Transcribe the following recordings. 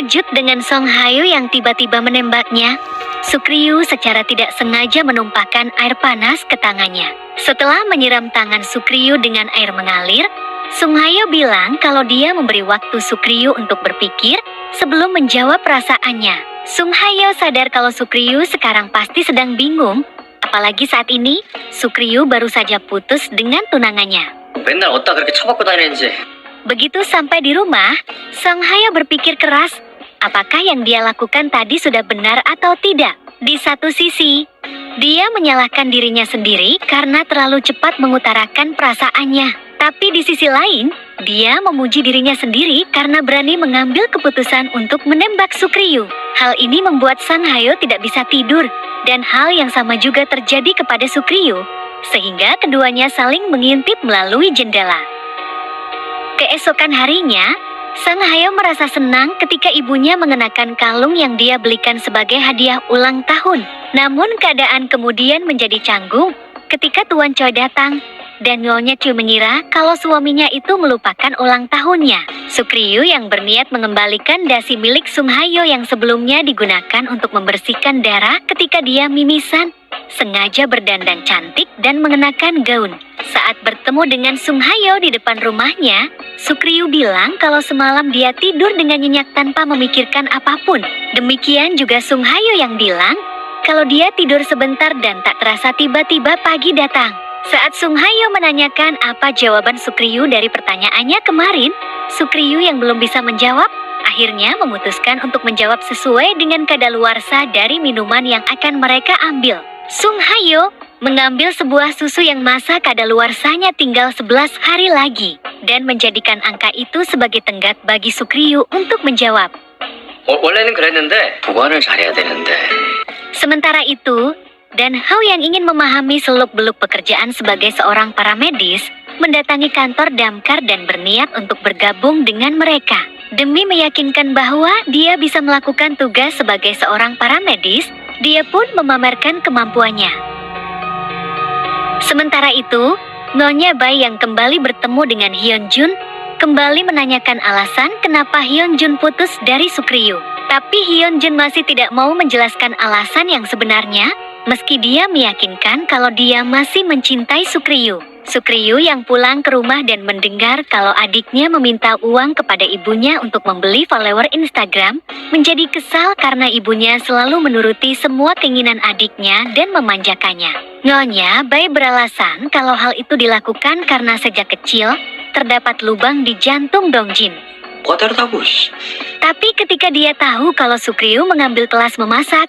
Terkejut dengan Song Hayo yang tiba-tiba menembaknya, Sukriyu secara tidak sengaja menumpahkan air panas ke tangannya. Setelah menyiram tangan Sukriyu dengan air mengalir, Song Hayo bilang kalau dia memberi waktu Sukriyu untuk berpikir sebelum menjawab perasaannya. Song Hayo sadar kalau Sukriyu sekarang pasti sedang bingung, apalagi saat ini Sukriyu baru saja putus dengan tunangannya. 맨날 어디다 그렇게 처박고 다니는지. Begitu sampai di rumah, Song Hayo berpikir keras, apakah yang dia lakukan tadi sudah benar atau tidak. Di satu sisi, dia menyalahkan dirinya sendiri karena terlalu cepat mengutarakan perasaannya. Tapi di sisi lain, dia memuji dirinya sendiri karena berani mengambil keputusan untuk menembak Sukriyu. Hal ini membuat Song Hayo tidak bisa tidur, dan hal yang sama juga terjadi kepada Sukriyu, sehingga keduanya saling mengintip melalui jendela. Keesokan harinya, Song Hayo merasa senang ketika ibunya mengenakan kalung yang dia belikan sebagai hadiah ulang tahun. Namun keadaan kemudian menjadi canggung ketika Tuan Choi datang, dan Nyonya Chu mengira kalau suaminya itu melupakan ulang tahunnya. Sukriyu yang berniat mengembalikan dasi milik Song Hayo yang sebelumnya digunakan untuk membersihkan darah ketika dia mimisan, sengaja berdandan cantik dan mengenakan gaun. Saat bertemu dengan Song Hayo di depan rumahnya, Sukriyu bilang kalau semalam dia tidur dengan nyenyak tanpa memikirkan apapun. Demikian juga Song Hayo yang bilang kalau dia tidur sebentar dan tak terasa tiba-tiba pagi datang. Saat Song Hayo menanyakan apa jawaban Sukriyu dari pertanyaannya kemarin, Sukriyu yang belum bisa menjawab, akhirnya memutuskan untuk menjawab sesuai dengan kadaluarsa dari minuman yang akan mereka ambil. Song Hayo mengambil sebuah susu yang masa kadaluarsanya tinggal 11 hari lagi, dan menjadikan angka itu sebagai tenggat bagi Sukriyu untuk menjawab. 원래는 그랬는데 보관을 잘해야 되는데. Sementara itu, Dan Hao yang ingin memahami seluk-beluk pekerjaan sebagai seorang paramedis, mendatangi kantor damkar dan berniat untuk bergabung dengan mereka. Demi meyakinkan bahwa dia bisa melakukan tugas sebagai seorang paramedis, dia pun memamerkan kemampuannya. Sementara itu, Nyonya Bai yang kembali bertemu dengan Hyunjun, kembali menanyakan alasan kenapa Hyunjun putus dari Sukriyu. Tapi Hyunjun masih tidak mau menjelaskan alasan yang sebenarnya, meski dia meyakinkan kalau dia masih mencintai Sukriyu. Sukriyu yang pulang ke rumah dan mendengar kalau adiknya meminta uang kepada ibunya untuk membeli follower Instagram, menjadi kesal karena ibunya selalu menuruti semua keinginan adiknya dan memanjakannya. Nyonya Bai beralasan kalau hal itu dilakukan karena sejak kecil terdapat lubang di jantung Dongjin. Tapi ketika dia tahu kalau Sukriyu mengambil kelas memasak,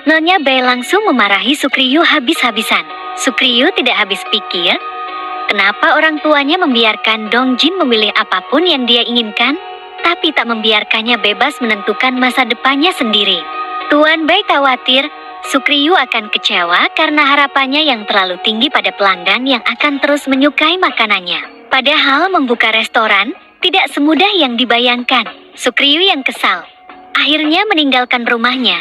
Nyonya Bai langsung memarahi Sukriyu habis-habisan. Sukriyu tidak habis pikir, kenapa orang tuanya membiarkan Dongjin memilih apapun yang dia inginkan, tapi tak membiarkannya bebas menentukan masa depannya sendiri. Tuan Bai khawatir Sukriyu akan kecewa karena harapannya yang terlalu tinggi pada pelanggan yang akan terus menyukai makanannya. Padahal membuka restoran tidak semudah yang dibayangkan. Sukriyu yang kesal akhirnya meninggalkan rumahnya,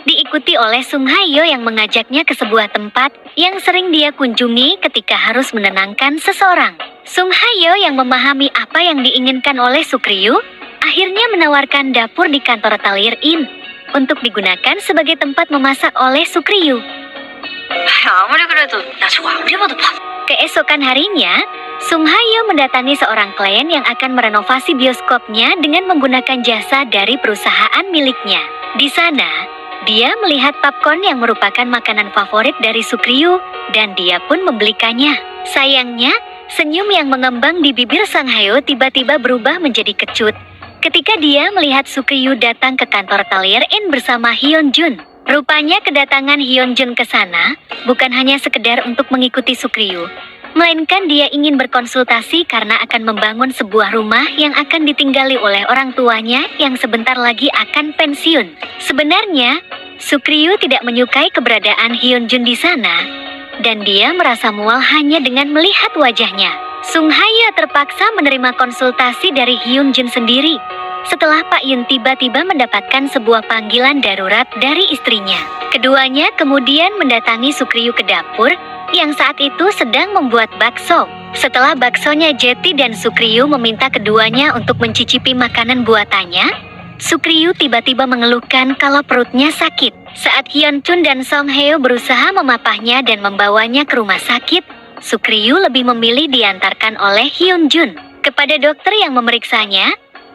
diikuti oleh Song Hayo yang mengajaknya ke sebuah tempat yang sering dia kunjungi ketika harus menenangkan seseorang. Song Hayo yang memahami apa yang diinginkan oleh Sukriyu, akhirnya menawarkan dapur di kantor Talir Inn untuk digunakan sebagai tempat memasak oleh Sukriyu. Keesokan harinya, Song Hayo mendatangi seorang klien yang akan merenovasi bioskopnya dengan menggunakan jasa dari perusahaan miliknya. Di sana, dia melihat popcorn yang merupakan makanan favorit dari Sukriyu, dan dia pun membelikannya. Sayangnya, senyum yang mengembang di bibir Song Hayo tiba-tiba berubah menjadi kecut ketika dia melihat Sukriyu datang ke kantor Talir Inn bersama Hyunjun. Rupanya kedatangan Hyunjun ke sana bukan hanya sekedar untuk mengikuti Sukriyu, melainkan dia ingin berkonsultasi karena akan membangun sebuah rumah yang akan ditinggali oleh orang tuanya yang sebentar lagi akan pensiun. Sebenarnya, Sukriyu tidak menyukai keberadaan Hyunjun di sana, dan dia merasa mual hanya dengan melihat wajahnya. Song Hayo terpaksa menerima konsultasi dari Hyunjun sendiri, setelah Pak Yun tiba-tiba mendapatkan sebuah panggilan darurat dari istrinya. Keduanya kemudian mendatangi Sukriyu ke dapur, yang saat itu sedang membuat bakso. Setelah baksonya Jeti dan Sukriyu meminta keduanya untuk mencicipi makanan buatannya, Sukriyu tiba-tiba mengeluhkan kalau perutnya sakit. Saat Hyun Chun dan Song Heo berusaha memapahnya dan membawanya ke rumah sakit, Sukriyu lebih memilih diantarkan oleh Hyun Jun. Kepada dokter yang memeriksanya,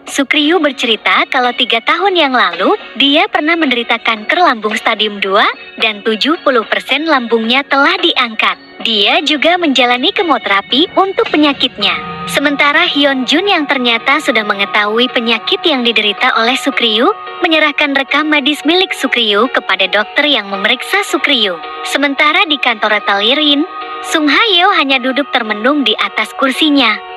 Sukriyu bercerita kalau 3 tahun yang lalu, dia pernah menderita kanker lambung stadium 2 dan 70% lambungnya telah diangkat. Dia juga menjalani kemoterapi untuk penyakitnya. Sementara Hyun Jun yang ternyata sudah mengetahui penyakit yang diderita oleh Sukriyu, menyerahkan rekam medis milik Sukriyu kepada dokter yang memeriksa Sukriyu. Sementara di kantor Talirin, Sung Ha Yeo hanya duduk termenung di atas kursinya.